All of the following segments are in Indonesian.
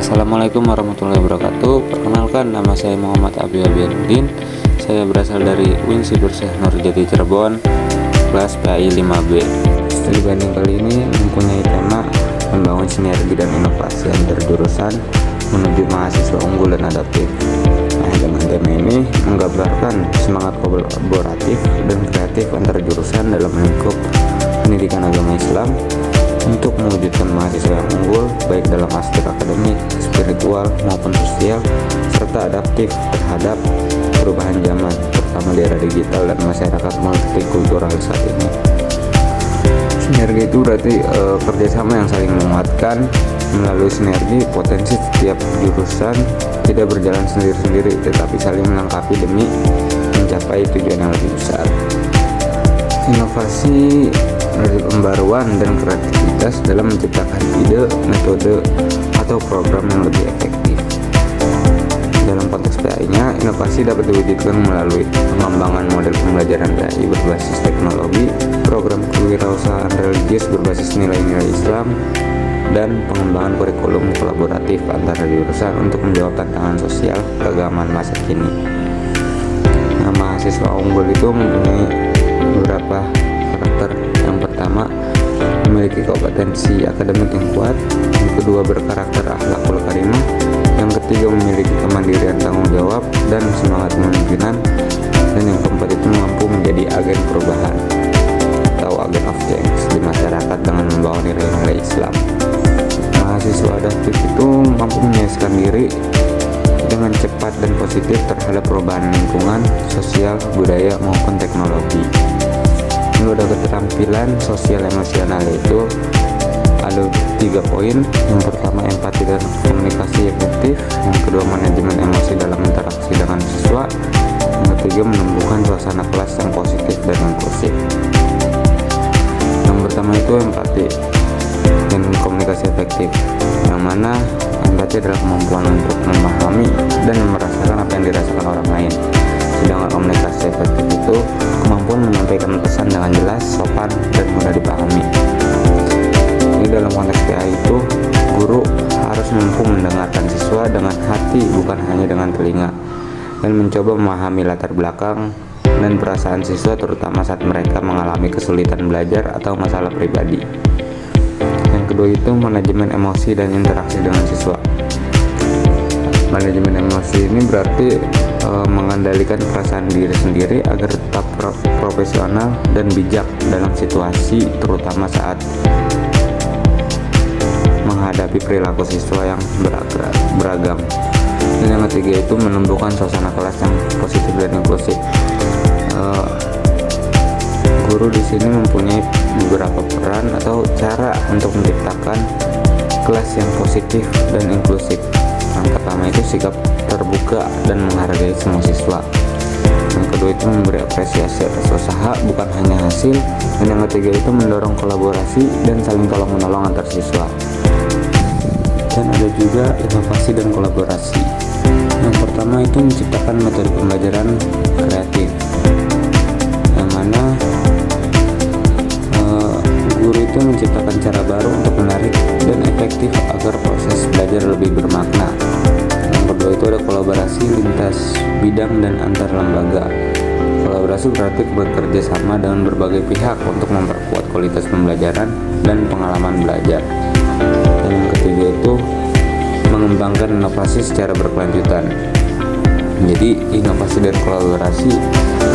Assalamualaikum warahmatullahi wabarakatuh. Perkenalkan, nama saya Muhammad Abi Abiadudin. Saya berasal dari UIN Syekh Nurjati Cirebon, kelas PAI 5B. Studi banding kali ini mempunyai tema membangun sinergi dan inovasi antar jurusan menuju mahasiswa unggul dan adaptif. Nah, dengan tema ini menggambarkan semangat kolaboratif dan kreatif antar jurusan dalam lingkup pendidikan agama Islam untuk mewujudkan mahasiswa yang unggul baik dalam aspek akademik, spiritual maupun sosial, serta adaptif terhadap perubahan zaman, terutama di era digital dan masyarakat multikultural saat ini. Sinergi itu berarti kerjasama yang saling menguatkan. Melalui sinergi, potensi setiap jurusan tidak berjalan sendiri-sendiri, tetapi saling melengkapi demi mencapai tujuan yang lebih besar. Inovasi dari pembaruan dan kreativitas dalam menciptakan ide, metode, atau program yang lebih efektif. Dalam konteks PAI-nya, inovasi dapat diwujudkan melalui pengembangan model pembelajaran PAI berbasis teknologi, program kewirausahaan religius berbasis nilai-nilai Islam, dan pengembangan kurikulum kolaboratif antara jurusan untuk menjawab tantangan sosial keagamaan masa kini. Nah, mahasiswa unggul itu mempunyai beberapa karakter. Yang pertama, memiliki kompetensi akademik yang kuat. Yang kedua, berkarakter akhlakul karimah. Yang ketiga, memiliki kemandirian tanggung jawab dan semangat kepemimpinan. Dan yang keempat itu mampu menjadi agen perubahan atau agen of change di masyarakat dengan membawa nilai-nilai Islam. Mahasiswa adaptif itu mampu menyesuaikan diri dengan cepat dan positif terhadap perubahan lingkungan, sosial, budaya maupun teknologi. Lalu ada keterampilan sosial emosional, itu ada 3 poin. Yang pertama, empati dan komunikasi efektif. Yang kedua, manajemen emosi dalam interaksi dengan siswa. Yang ketiga, menumbuhkan suasana kelas yang positif dan inklusif. Yang pertama itu empati dan komunikasi efektif, yang mana empati adalah kemampuan untuk memahami dan merasakan apa yang dirasakan orang lain. Sedangkan komunikasi efektif itu kemampuan menyampaikan pesan dengan jelas, sopan, dan mudah dipahami. Ini dalam konteks PAI itu, guru harus mampu mendengarkan siswa dengan hati, bukan hanya dengan telinga, dan mencoba memahami latar belakang dan perasaan siswa, terutama saat mereka mengalami kesulitan belajar atau masalah pribadi. Yang kedua itu manajemen emosi dan interaksi dengan siswa. Manajemen emosi ini berarti mengendalikan perasaan diri sendiri agar tetap profesional dan bijak dalam situasi, terutama saat menghadapi perilaku siswa yang beragam. Dan yang ketiga itu menumbuhkan suasana kelas yang positif dan inklusif. Guru di sini mempunyai beberapa peran atau cara untuk menciptakan kelas yang positif dan inklusif. Yang pertama itu sikap terbuka dan menghargai semua siswa. Yang kedua itu memberi apresiasi atas usaha, bukan hanya hasil. Dan yang ketiga itu mendorong kolaborasi dan saling tolong menolong antar siswa. Dan ada juga inovasi dan kolaborasi. Yang pertama itu menciptakan metode pembelajaran kreatif, yang mana guru itu menciptakan cara baru untuk menarik dan efektif agar proses belajar lebih bermakna. Yang kedua itu ada kolaborasi lintas bidang dan antar lembaga. Kolaborasi berarti bekerja sama dengan berbagai pihak untuk memperkuat kualitas pembelajaran dan pengalaman belajar. Dan yang ketiga itu mengembangkan inovasi secara berkelanjutan. Jadi inovasi dan kolaborasi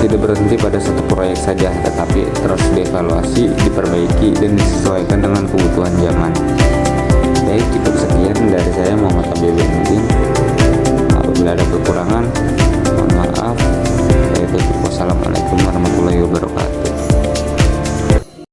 tidak berhenti pada satu proyek saja, tetapi terus dievaluasi, diperbaiki, dan disesuaikan dengan kebutuhan zaman. Baik, cukup sekian dari saya, Muhammad Abi Abiadudin. Apabila ada kekurangan, mohon maaf. Saya tutup. Wassalamualaikum warahmatullahi wabarakatuh.